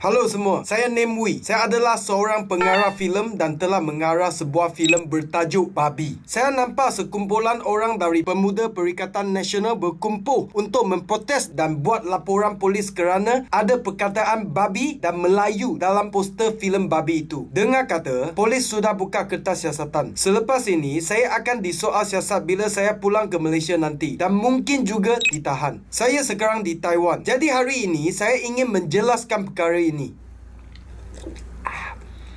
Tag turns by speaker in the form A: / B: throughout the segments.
A: Halo semua, saya Name Wee. Saya adalah seorang pengarah filem dan telah mengarah sebuah filem bertajuk Babi. Saya nampak sekumpulan orang dari Pemuda Perikatan Nasional berkumpul untuk memprotes dan buat laporan polis kerana ada perkataan babi dan Melayu dalam poster filem Babi itu. Dengar kata, polis sudah buka kertas siasatan. Selepas ini, saya akan disoal siasat bila saya pulang ke Malaysia nanti dan mungkin juga ditahan. Saya sekarang di Taiwan. Jadi hari ini, saya ingin menjelaskan perkara ini.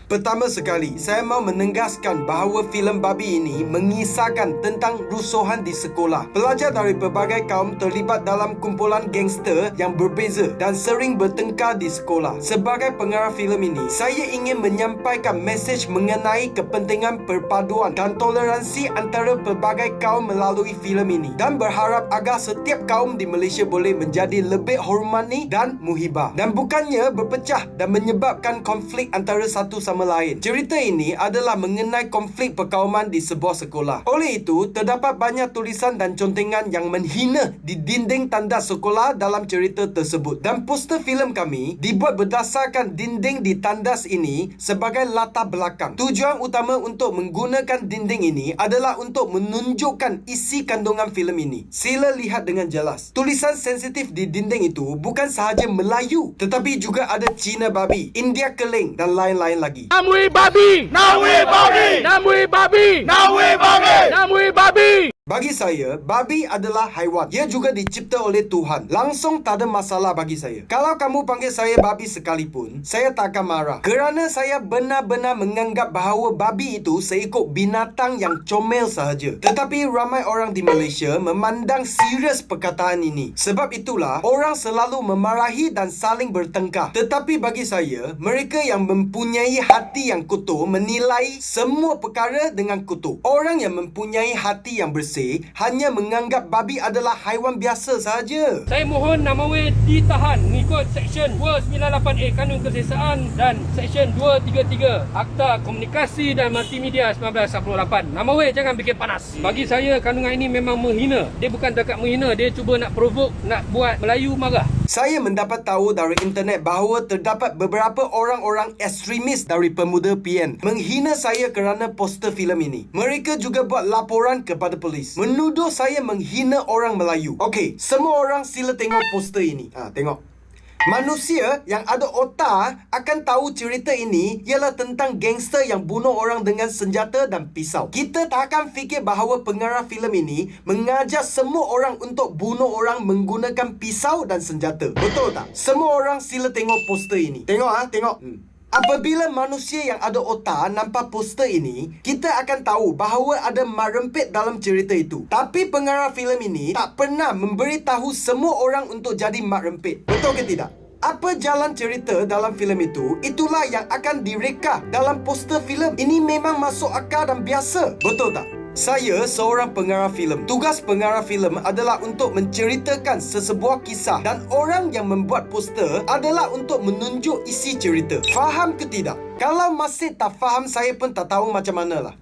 A: Pertama sekali, saya mahu menegaskan bahawa filem Babi ini mengisahkan tentang rusuhan di sekolah. Pelajar dari berbagai kaum terlibat dalam kumpulan gangster yang berbeza dan sering bertengkar di sekolah. Sebagai pengarah filem ini, saya ingin menyampaikan mesej mengenai kepentingan perpaduan dan toleransi antara pelbagai kaum melalui filem ini dan berharap agar setiap kaum di Malaysia boleh menjadi lebih hormati dan muhibah dan bukannya berpecah dan menyebabkan konflik antara satu sama lain. Cerita ini adalah mengenai konflik perkauman di sebuah sekolah. Oleh itu, terdapat banyak tulisan dan contengan yang menghina di dinding tandas sekolah dalam cerita tersebut. Dan poster filem kami dibuat berdasarkan dinding di tandas ini sebagai latar belakang. Tujuan utama untuk menggunakan dinding ini adalah untuk menunjukkan isi kandungan filem ini. Sila lihat dengan jelas. Tulisan sensitif di dinding itu bukan sahaja Melayu, tetapi juga ada Cina babi, India keling dan lain-lain lagi.
B: Namui babi!
C: Namui babi!
B: Namui babi!
C: Namui babi!
B: Namui babi!
A: Bagi saya, babi adalah haiwan. Ia juga dicipta oleh Tuhan. Langsung tak ada masalah bagi saya. Kalau kamu panggil saya babi sekalipun, saya tak akan marah. Kerana saya benar-benar menganggap bahawa babi itu seekor binatang yang comel sahaja. Tetapi ramai orang di Malaysia memandang serius perkataan ini. Sebab itulah, orang selalu memarahi dan saling bertengkar. Tetapi bagi saya, mereka yang mempunyai hati yang kotor menilai semua perkara dengan kotor. Orang yang mempunyai hati yang bersih hanya menganggap babi adalah haiwan biasa sahaja.
B: Saya mohon Namawi ditahan mengikut Seksyen 298A Kanun Kesesaan dan Seksyen 233 Akta Komunikasi dan Multimedia 1998. Namawi jangan bikin panas. Bagi saya kandungan ini memang menghina. Dia bukan dekat menghina, dia cuba nak provoke, nak buat Melayu marah.
A: Saya mendapat tahu dari internet bahawa terdapat beberapa orang-orang ekstremis dari Pemuda PN menghina saya kerana poster filem ini. Mereka juga buat laporan kepada polis, menuduh saya menghina orang Melayu. Okey, semua orang sila tengok poster ini. Tengok. Manusia yang ada otak akan tahu cerita ini ialah tentang gangster yang bunuh orang dengan senjata dan pisau. Kita tak akan fikir bahawa pengarah filem ini mengajar semua orang untuk bunuh orang menggunakan pisau dan senjata. Betul tak? Semua orang sila tengok poster ini. Tengok tengok. Apabila manusia yang ada otak nampak poster ini, kita akan tahu bahawa ada mat rempit dalam cerita itu. Tapi pengarah filem ini tak pernah memberitahu semua orang untuk jadi mat rempit. Betul ke tidak? Apa jalan cerita dalam filem itu, itulah yang akan direka dalam poster filem. Ini memang masuk akal dan biasa. Betul tak? Saya seorang pengarah filem. Tugas pengarah filem adalah untuk menceritakan sesebuah kisah dan orang yang membuat poster adalah untuk menunjuk isi cerita. Faham ke tidak? Kalau masih tak faham, saya pun tak tahu macam manalah.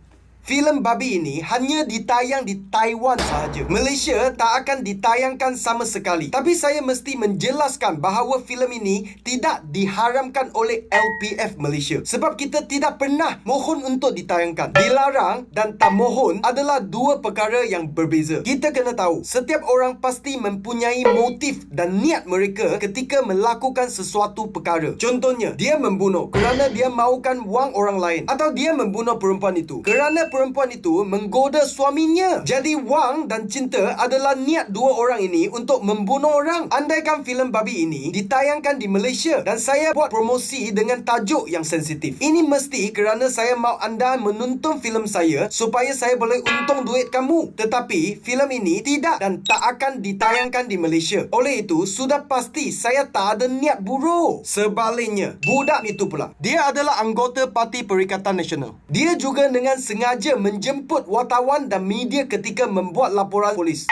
A: Filem Babi ini hanya ditayang di Taiwan sahaja. Malaysia tak akan ditayangkan sama sekali. Tapi saya mesti menjelaskan bahawa filem ini tidak diharamkan oleh LPF Malaysia. Sebab kita tidak pernah mohon untuk ditayangkan. Dilarang dan tak mohon adalah dua perkara yang berbeza. Kita kena tahu, setiap orang pasti mempunyai motif dan niat mereka ketika melakukan sesuatu perkara. Contohnya, dia membunuh kerana dia mahukan wang orang lain. Atau dia membunuh perempuan itu kerana perempuan itu menggoda suaminya. Jadi wang dan cinta adalah niat dua orang ini untuk membunuh orang. Andaikan filem Babi ini ditayangkan di Malaysia dan saya buat promosi dengan tajuk yang sensitif, ini mesti kerana saya mahu anda menonton filem saya supaya saya boleh untung duit kamu. Tetapi filem ini tidak dan tak akan ditayangkan di Malaysia. Oleh itu, sudah pasti saya tak ada niat buruk. Sebaliknya, budak itu pula, dia adalah anggota Parti Perikatan Nasional. Dia juga dengan sengaja menjemput wartawan dan media ketika membuat laporan polis.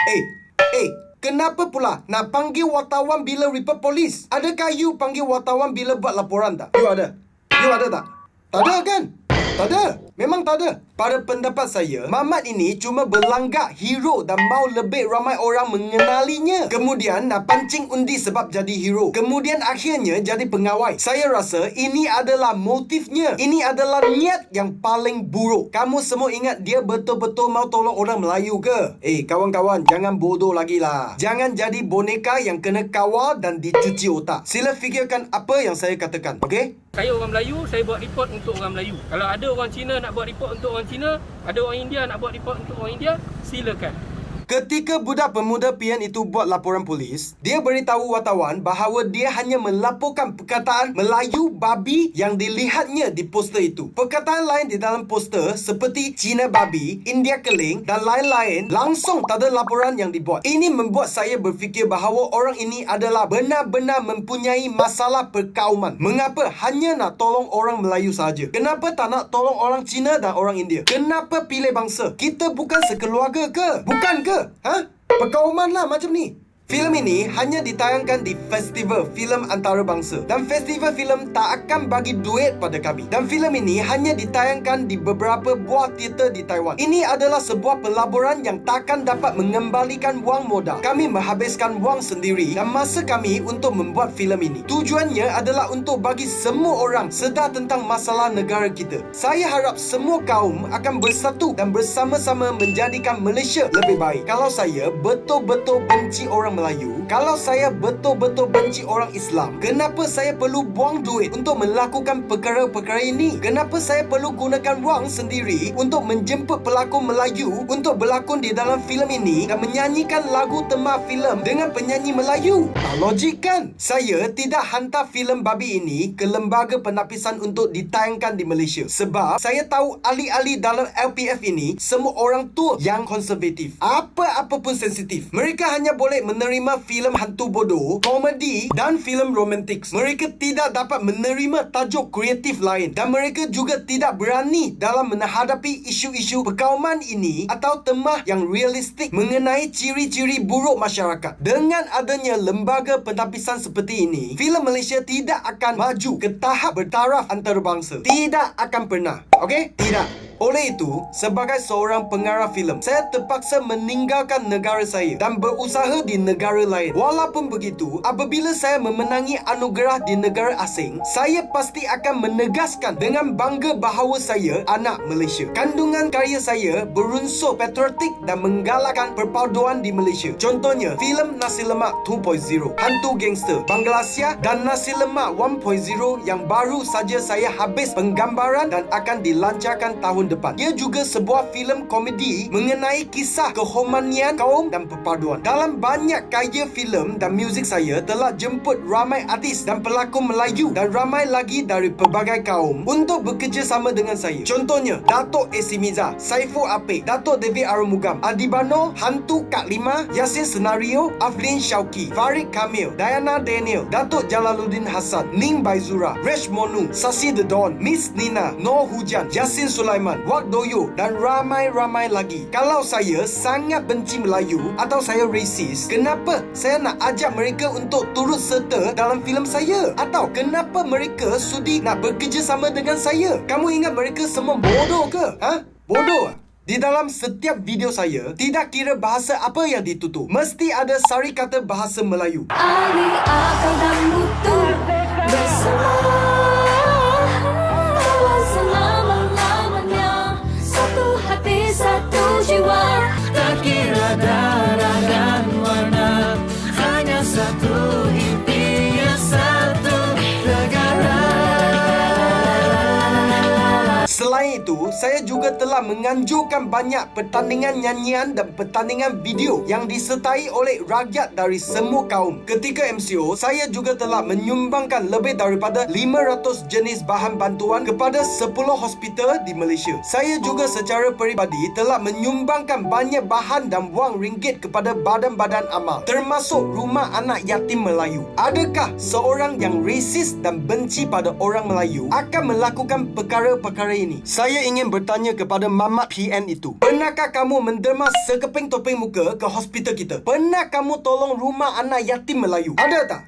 A: Kenapa pula nak panggil wartawan bila report polis? Adakah you panggil wartawan bila buat laporan tak? You ada? You ada tak? Tak ada kan? Tak ada. Memang tak ada. Pada pendapat saya, Mamat ini cuma berlanggak hero dan mau lebih ramai orang mengenalinya. Kemudian nak pancing undi sebab jadi hero. Kemudian akhirnya jadi pengawai. Saya rasa ini adalah motifnya. Ini adalah niat yang paling buruk. Kamu semua ingat dia betul-betul mau tolong orang Melayu ke? Kawan-kawan, jangan bodoh lagi lah. Jangan jadi boneka yang kena kawal dan dicuci otak. Sila fikirkan apa yang saya katakan, okey?
B: Saya orang Melayu, saya buat report untuk orang Melayu. Kalau ada orang Cina nak buat report untuk orang Cina, ada orang India nak buat report untuk orang India, silakan.
A: Ketika budak pemuda PN itu buat laporan polis, dia beritahu wartawan bahawa dia hanya melaporkan perkataan Melayu babi yang dilihatnya di poster itu. Perkataan lain di dalam poster seperti Cina babi, India keling dan lain-lain langsung tak ada laporan yang dibuat. Ini membuat saya berfikir bahawa orang ini adalah benar-benar mempunyai masalah perkauman. Mengapa hanya nak tolong orang Melayu saja? Kenapa tak nak tolong orang Cina dan orang India? Kenapa pilih bangsa? Kita bukan sekeluarga ke? Bukan ke? Perkauman lah macam ni. Filem ini hanya ditayangkan di festival filem antarabangsa dan festival filem tak akan bagi duit pada kami. Dan filem ini hanya ditayangkan di beberapa buah teater di Taiwan. Ini adalah sebuah pelaburan yang takkan dapat mengembalikan wang modal. Kami menghabiskan wang sendiri dan masa kami untuk membuat filem ini. Tujuannya adalah untuk bagi semua orang sedar tentang masalah negara kita. Saya harap semua kaum akan bersatu dan bersama-sama menjadikan Malaysia lebih baik. Kalau saya betul-betul benci orang Melayu, kalau saya betul-betul benci orang Islam, kenapa saya perlu buang duit untuk melakukan perkara-perkara ini? Kenapa saya perlu gunakan wang sendiri untuk menjemput pelakon Melayu untuk berlakon di dalam filem ini dan menyanyikan lagu tema filem dengan penyanyi Melayu? Tak logik kan? Saya tidak hantar filem babi ini ke lembaga penapisan untuk ditayangkan di Malaysia sebab saya tahu ahli-ahli dalam LPF ini semua orang tua yang konservatif. Apa-apa pun sensitif. Mereka hanya boleh menerima filem hantu bodoh, komedi dan filem romantik. Mereka tidak dapat menerima tajuk kreatif lain dan mereka juga tidak berani dalam menghadapi isu-isu perkauman ini atau tema yang realistik mengenai ciri-ciri buruk masyarakat. Dengan adanya lembaga penapisan seperti ini, filem Malaysia tidak akan maju ke tahap bertaraf antarabangsa. Tidak akan pernah. Okey? Tidak. Oleh itu, sebagai seorang pengarah filem, saya terpaksa meninggalkan negara saya dan berusaha di negara lain. Walaupun begitu, apabila saya memenangi anugerah di negara asing, saya pasti akan menegaskan dengan bangga bahawa saya anak Malaysia. Kandungan karya saya berunsur patriotik dan menggalakkan perpaduan di Malaysia. Contohnya, filem Nasi Lemak 2.0, Hantu Gangster, Bangladesh dan Nasi Lemak 1.0 yang baru saja saya habis penggambaran dan akan dilancarkan tahun depan. Ia juga sebuah filem komedi mengenai kisah kehumanian kaum dan perpaduan. Dalam banyak karya filem dan muzik saya telah jemput ramai artis dan pelakon Melayu dan ramai lagi dari pelbagai kaum untuk bekerjasama dengan saya. Contohnya, Dato' AC Miza, Saiful Apik, Dato' David Arumugam, Adibano, Hantu Kak Lima, Yasin Senario, Aflin Syauqi, Farid Kamil, Diana Daniel, Dato' Jalaluddin Hassan, Ning Baizura, Resh Monu, Sasi The Don, Miss Nina, Noor Hujan, Yasin Sulaiman, Wak Doyo dan ramai-ramai lagi. Kalau saya sangat benci Melayu atau saya racist, kenapa saya nak ajak mereka untuk turut serta dalam filem saya? Atau kenapa mereka sudi nak bekerjasama dengan saya? Kamu ingat mereka semua bodoh ke? Bodoh? Di dalam setiap video saya, tidak kira bahasa apa yang ditutup, mesti ada sari kata bahasa Melayu.
D: Ahli akal dan butuh bersama selama-lamanya, satu hati satu jiwa, tak kira darah dan warna, hanya satu impian, satu negara.
A: Selain itu, saya juga telah menganjurkan banyak pertandingan nyanyian dan pertandingan video yang disertai oleh rakyat dari semua kaum. Ketika MCO, saya juga telah menyumbangkan lebih daripada 500 jenis bahan bantuan kepada 10 hospital di Malaysia. Saya juga secara peribadi telah menyumbangkan banyak bahan dan wang ringgit kepada badan-badan amal, termasuk rumah anak yatim Melayu. Adakah seorang yang resis dan benci pada orang Melayu akan melakukan perkara-perkara ini? Saya ingin bertanya kepada Mamat PN itu. Pernahkah kamu menderma sekeping topeng muka ke hospital kita? Pernah kamu tolong rumah anak yatim Melayu? Ada tak?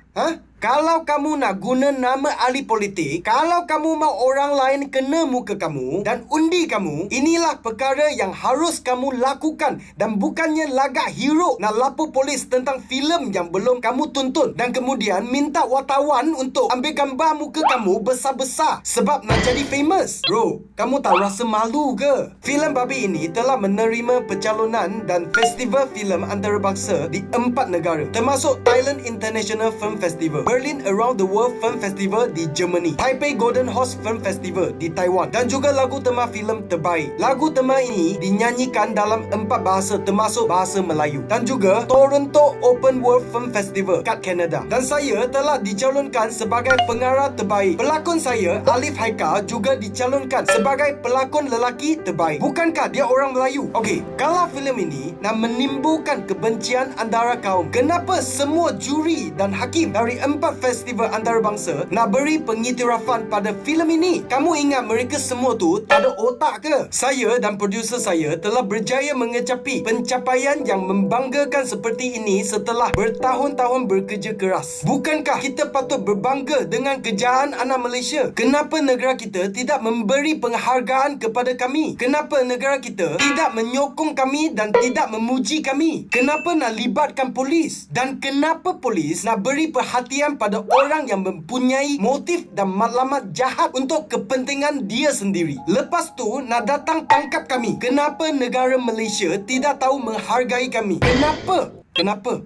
A: Kalau kamu nak guna nama ahli politik, kalau kamu mau orang lain kena muka kamu dan undi kamu, inilah perkara yang harus kamu lakukan dan bukannya lagak hero nak lapor polis tentang filem yang belum kamu tonton dan kemudian minta wartawan untuk ambil gambar muka kamu besar-besar sebab nak jadi famous. Bro, kamu tak rasa malu ke? Filem babi ini telah menerima pencalonan dan festival filem antarabangsa di 4 negara, termasuk Thailand International Film Festival, Berlin Around the World Film Festival di Germany, Taipei Golden Horse Film Festival di Taiwan dan juga lagu tema filem terbaik. Lagu tema ini dinyanyikan dalam 4 bahasa termasuk bahasa Melayu dan juga Toronto Open World Film Festival kat Canada. Dan saya telah dicalonkan sebagai pengarah terbaik. Pelakon saya, Alif Haikal, juga dicalonkan sebagai pelakon lelaki terbaik. Bukankah dia orang Melayu? Okey, kalau filem ini nak menimbulkan kebencian antara kaum, kenapa semua juri dan hakim dari 4 festival antarabangsa nak beri pengiktirafan pada filem ini? Kamu ingat mereka semua tu tak ada otak ke? Saya dan produser saya telah berjaya mengecapi pencapaian yang membanggakan seperti ini setelah bertahun-tahun bekerja keras. Bukankah kita patut berbangga dengan kejayaan anak Malaysia? Kenapa negara kita tidak memberi penghargaan kepada kami? Kenapa negara kita tidak menyokong kami dan tidak memuji kami? Kenapa nak libatkan polis? Dan kenapa polis nak beri perhatian pada orang yang mempunyai motif dan matlamat jahat untuk kepentingan dia sendiri? Lepas tu nak datang tangkap kami. Kenapa negara Malaysia tidak tahu menghargai kami? Kenapa? Kenapa?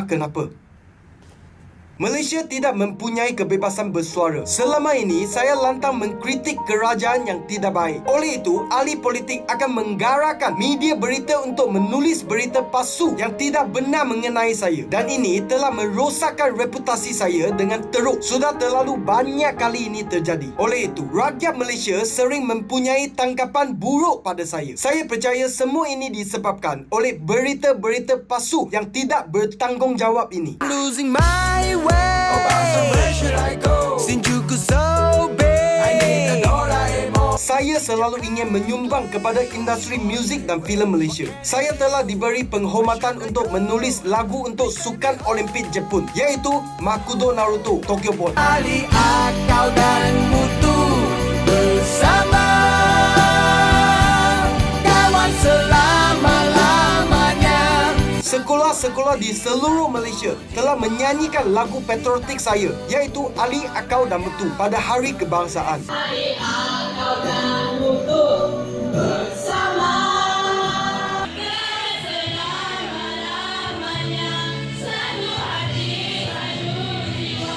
A: Kenapa? Malaysia tidak mempunyai kebebasan bersuara. Selama ini, saya lantang mengkritik kerajaan yang tidak baik. Oleh itu, ahli politik akan menggalakkan media berita untuk menulis berita palsu yang tidak benar mengenai saya. Dan ini telah merosakkan reputasi saya dengan teruk. Sudah terlalu banyak kali ini terjadi. Oleh itu, rakyat Malaysia sering mempunyai tanggapan buruk pada saya. Saya percaya semua ini disebabkan oleh berita-berita palsu yang tidak bertanggungjawab ini. Losing my way. Oh, Bangsa, where should I go? Sinjuku so big. I need a Doraemon. Saya selalu ingin menyumbang kepada industri muzik dan filem Malaysia. Saya telah diberi penghormatan untuk menulis lagu untuk Sukan Olimpik Jepun, iaitu Makudo Naruto Tokyo Ball. Ali akal dan mutu bersama kawan selama-lamanya. Sekolah-sekolah di seluruh Malaysia telah menyanyikan lagu patriotik saya, iaitu Ali Akau dan Mutu pada Hari Kebangsaan. Ali Akau dan Mutu bersama selama-lamanya, satu hati, satu jiwa.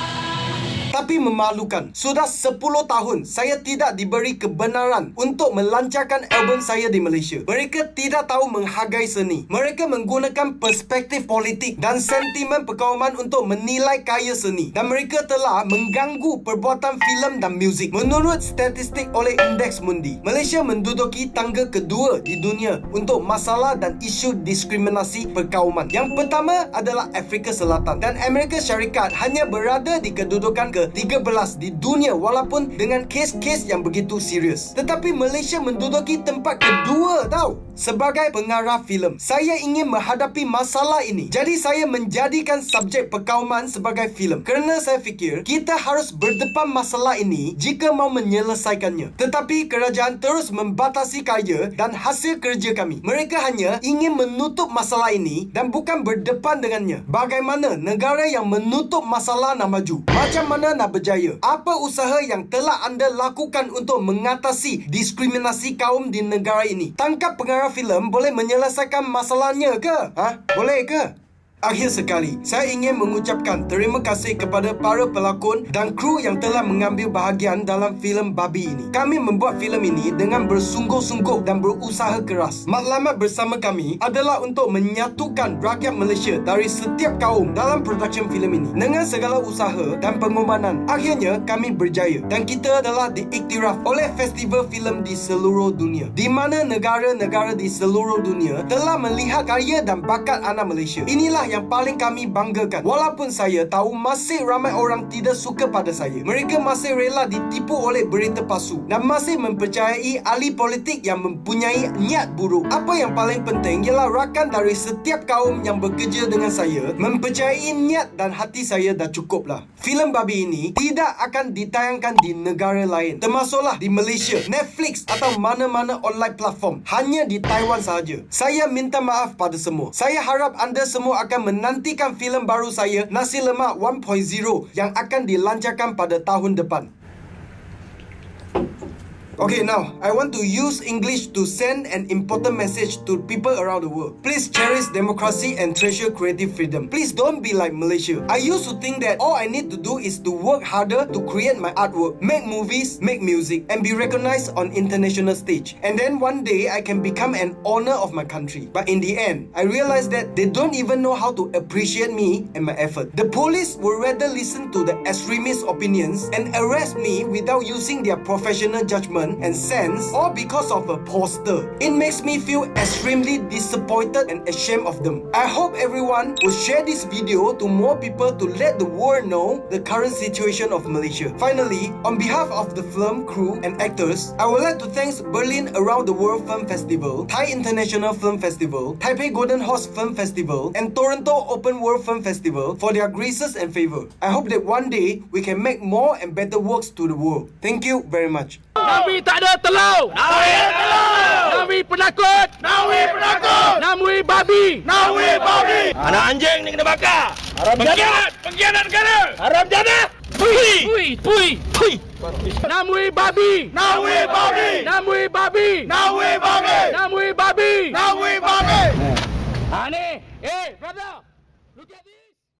A: Tapi memalukan, sudah 10 tahun saya tidak diberi kebenaran untuk melancarkan album saya di Malaysia. Mereka tidak tahu menghargai seni. Mereka menggunakan perspektif politik dan sentimen perkauman untuk menilai karya seni. Dan mereka telah mengganggu perbuatan filem dan muzik. Menurut statistik oleh Indeks Mundi, Malaysia menduduki tangga kedua di dunia untuk masalah dan isu diskriminasi perkauman. Yang pertama adalah Afrika Selatan dan Amerika Syarikat hanya berada di kedudukan ke-13 di dunia walaupun dengan kes-kes yang begitu serius. Tetapi Malaysia menduduki tempat kedua tau. Sebagai pengarah filem, saya ingin menghadapi masalah ini. Jadi saya menjadikan subjek perkauman sebagai filem kerana saya fikir kita harus berdepan masalah ini jika mahu menyelesaikannya. Tetapi kerajaan terus membatasi karya dan hasil kerja kami. Mereka hanya ingin menutup masalah ini dan bukan berdepan dengannya. Bagaimana negara yang menutup masalah nak maju? Macam mana nak berjaya? Apa usaha yang telah anda lakukan untuk mengatasi diskriminasi kaum di negara ini? Tangkap pengarah filem boleh menyelesaikan masalahnya ke? Boleh ke? Akhir sekali, saya ingin mengucapkan terima kasih kepada para pelakon dan kru yang telah mengambil bahagian dalam filem babi ini. Kami membuat filem ini dengan bersungguh-sungguh dan berusaha keras. Matlamat bersama kami adalah untuk menyatukan rakyat Malaysia dari setiap kaum dalam production filem ini. Dengan segala usaha dan pengorbanan, akhirnya kami berjaya dan kita telah diiktiraf oleh festival filem di seluruh dunia, di mana negara-negara di seluruh dunia telah melihat karya dan bakat anak Malaysia. Inilah yang paling kami banggakan. Walaupun saya tahu masih ramai orang tidak suka pada saya. Mereka masih rela ditipu oleh berita palsu dan masih mempercayai ahli politik yang mempunyai niat buruk. Apa yang paling penting ialah rakan dari setiap kaum yang bekerja dengan saya mempercayai niat dan hati saya dah cukuplah. Filem babi ini tidak akan ditayangkan di negara lain, termasuklah di Malaysia, Netflix atau mana-mana online platform. Hanya di Taiwan sahaja. Saya minta maaf pada semua. Saya harap anda semua akan menantikan filem baru saya, Nasi Lemak 1.0, yang akan dilancarkan pada tahun depan. Okay, now, I want to use English to send an important message to people around the world. Please cherish democracy and treasure creative freedom. Please don't be like Malaysia. I used to think that all I need to do is to work harder to create my artwork, make movies, make music, and be recognized on international stage. And then one day, I can become an honor of my country. But in the end, I realized that they don't even know how to appreciate me and my effort. The police would rather listen to the extremist opinions and arrest me without using their professional judgment and sense, all because of a poster. It makes me feel extremely disappointed and ashamed of them. I hope everyone will share this video to more people to let the world know the current situation of Malaysia. Finally, on behalf of the film crew and actors, I would like to thank Berlin Around the World Film Festival, Thai International Film Festival, Taipei Golden Horse Film Festival, and Toronto Open World Film Festival for their graces and favor. I hope that one day we can make more and better works to the world. Thank you very much.
C: Nawi tak ada telur. Nawi ada telur. Nawi penakut. Nawi penakut. Nawi babi. Nawi babi. Anak anjing ni kena bakar. Haram jana. Pengkhianat negara. Haram jana. Pui. Pui. Pui. Pui. Nawi babi. Nawi babi. Nawi babi.